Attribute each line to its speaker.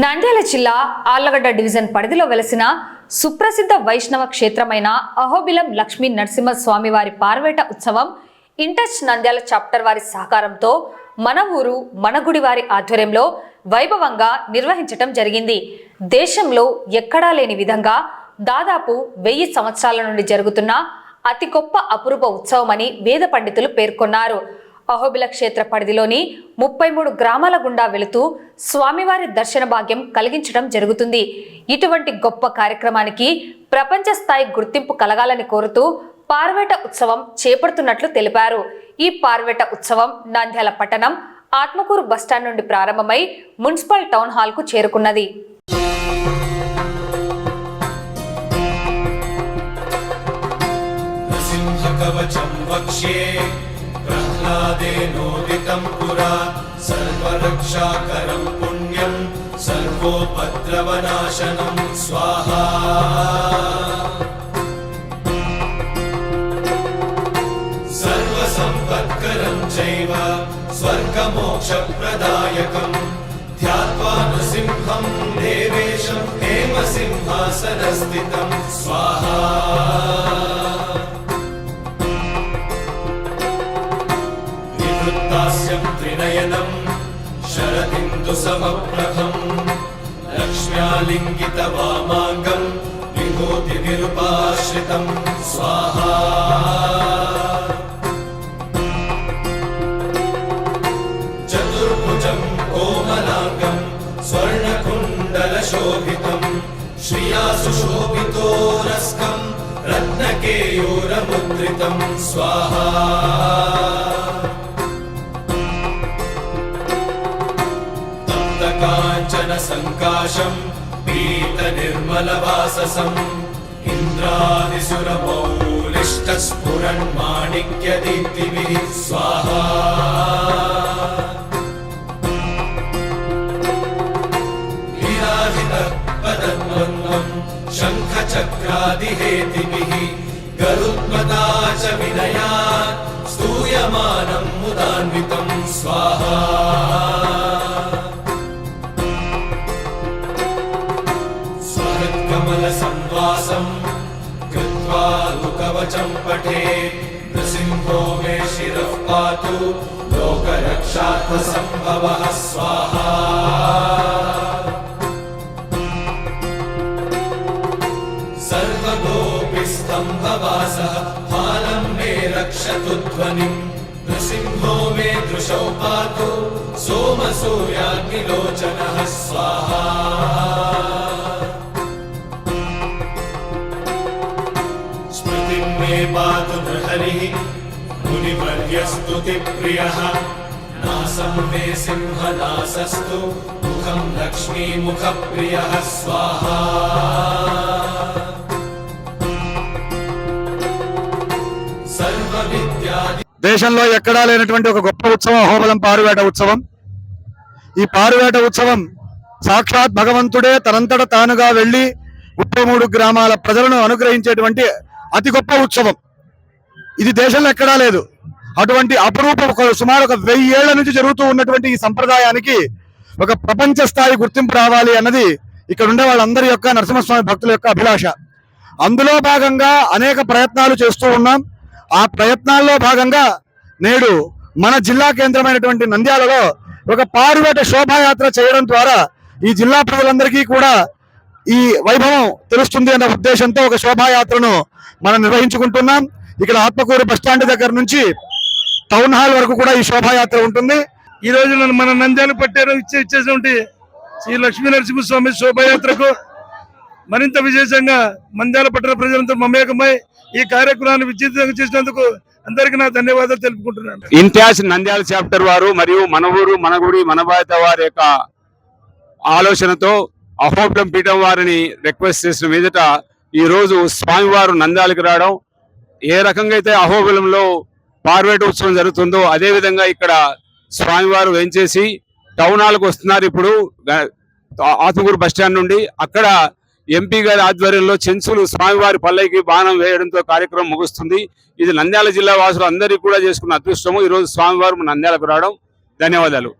Speaker 1: నంద్యాల జిల్లా ఆళ్లగడ్డ డివిజన్ పరిధిలో వెలసిన సుప్రసిద్ధ వైష్ణవ క్షేత్రమైన అహోబిలం లక్ష్మీ నరసింహస్వామి వారి పార్వేట ఉత్సవం ఇంటచ్ నంద్యాల చాప్టర్ వారి సహకారంతో మన ఊరు మన గుడి వారి ఆధ్వర్యంలో వైభవంగా నిర్వహించటం జరిగింది. దేశంలో ఎక్కడా లేని విధంగా దాదాపు 1000 సంవత్సరాల నుండి జరుగుతున్న అతి గొప్ప అపురూప ఉత్సవమని వేద పండితులు పేర్కొన్నారు. అహోబిల క్షేత్ర పరిధిలోని 33 గ్రామాల గుండా వెళుతూ స్వామివారి దర్శన భాగ్యం కలిగించడం జరుగుతుంది. ఇటువంటి గొప్ప కార్యక్రమానికి ప్రపంచ స్థాయి గుర్తింపు కలగాలని కోరుతూ పార్వేట ఉత్సవం చేపడుతున్నట్లు తెలిపారు. ఈ పార్వేట ఉత్సవం నంద్యాల పట్టణం ఆత్మకూరు బస్టాండ్ నుండి ప్రారంభమై మున్సిపల్ టౌన్ హాల్ కు చేరుకున్నది.
Speaker 2: प्रह्लादेनोदितं पुरा सर्वरक्षाकरं पुण्यं सर्वोपद्रवनाशनं स्वाहा सर्वसम्पत्करं चैव स्वर्गमोक्षप्रदायकं ध्यात्वा नृसिंहं देवेशं हेमसिंहासनस्थितं स्वाहा त्रिनयनं शरदिन्दुसमप्रभं लक्ष्म्यालिङ्गितवामाङ्गं विभूतिनिरुपाश्रितं स्वाहा चतुर्भुजं कोमलाङ्गं स्वर्णकुण्डलशोभितं श्रिया सुशोभितोरस्कं रत्नकेयूरमुद्रितं स्वाहा काञ्चन संकाशं पीतनिर्मलवाससं इन्द्रादिसुरमौलिष्टस्फुरन्माणिक्यदीप्तिभिः स्वाहा लीलाहितपदद्वन्द्वं शङ्खचक्रादिहेतिभिः गरुत्मता च विनयात् स्तूयमानं मुदान्वितं स्वाहा संवासं कृत्वा लुकवचं पठे नृसिंहो मे शिरः पातु लोकरक्षार्थसम्भवः स्वाहा सर्वगोपिस्तम्भवासः फालं मे रक्षतु ध्वनिं नृसिंहो मे दृशौ पातु सोमसूर्याग्निलोचनः स्वाहा पातु नृहरिः मुनिवर्यस्तुतिप्रियः नासं मे सिंहनासस्तु मुखं लक्ष्मीमुखप्रियः स्वाहा
Speaker 3: దేశంలో ఎక్కడా లేనటువంటి ఒక గొప్ప ఉత్సవం అహోబిలం పారువేట ఉత్సవం. ఈ పారువేట ఉత్సవం సాక్షాత్ భగవంతుడే తనంతట తానుగా వెళ్లి 33 గ్రామాల ప్రజలను అనుగ్రహించేటువంటి అతి గొప్ప ఉత్సవం. ఇది దేశంలో ఎక్కడా లేదు. అటువంటి అపురూప సుమారు 1000 ఏళ్ల నుంచి జరుగుతూ ఉన్నటువంటి ఈ సంప్రదాయానికి ఒక ప్రపంచ స్థాయి గుర్తింపు రావాలి అన్నది ఇక్కడ ఉండే వాళ్ళందరి యొక్క నరసింహస్వామి భక్తుల యొక్క అభిలాష. అందులో భాగంగా అనేక ప్రయత్నాలు చేస్తూ ఉన్నాం. ఆ ప్రయత్నాల్లో భాగంగా నేడు మన జిల్లా కేంద్రమైనటువంటి నంద్యాలలో ఒక పారువేట శోభాయాత్ర చేయడం ద్వారా ఈ జిల్లా ప్రజలందరికీ కూడా ఈ వైభవం తెలుస్తుంది అన్న ఉద్దేశంతో ఒక శోభాయాత్రను మనం నిర్వహించుకుంటున్నాం. ఇక్కడ ఆత్మకూరు బస్టాండ్ దగ్గర నుంచి టౌన్ హాల్ వరకు కూడా ఈ శోభాయాత్ర ఉంటుంది.
Speaker 4: ఈ రోజు మన నంద్యాల పట్టేరు ఇచ్చేటువంటి శ్రీ లక్ష్మీ నరసింహస్వామి శోభాయాత్రకు మరింత విశేషంగా నంద్యాల పట్టణ ప్రజలంతా మమేకమై ఈ కార్యక్రమాన్ని విజయవంతం చేసినందుకు అందరికీ నా ధన్యవాదాలు తెలుపుకుంటున్నాను.
Speaker 5: ఇంటాచ్ నంద్యాల చాప్టర్ వారు మరియు మన ఊరు మన గుడి మన బాధ్యత వారి యొక్క ఆలోచనతో అహోబిలం పీఠం వారిని రిక్వెస్ట్ చేసిన మీదట ఈ రోజు స్వామివారు నంద్యాలకు రావడం, ఏ రకంగా అయితే అహోబిలంలో పార్వేట ఉత్సవం జరుగుతుందో అదే విధంగా ఇక్కడ స్వామివారు వేంచేసి టౌన్ హాల్కి వస్తున్నారు. ఇప్పుడు ఆత్మకూరు బస్టాండ్ నుండి అక్కడ ఎంపీ గారి ఆధ్వర్యంలో చెంచులు స్వామివారి పల్లెకి బాణం వేయడంతో కార్యక్రమం ముగుస్తుంది. ఇది నంద్యాల జిల్లా వాసులు అందరికీ కూడా చేసుకున్న అదృష్టము. ఈరోజు స్వామివారు నంద్యాలకు రావడం. ధన్యవాదాలు.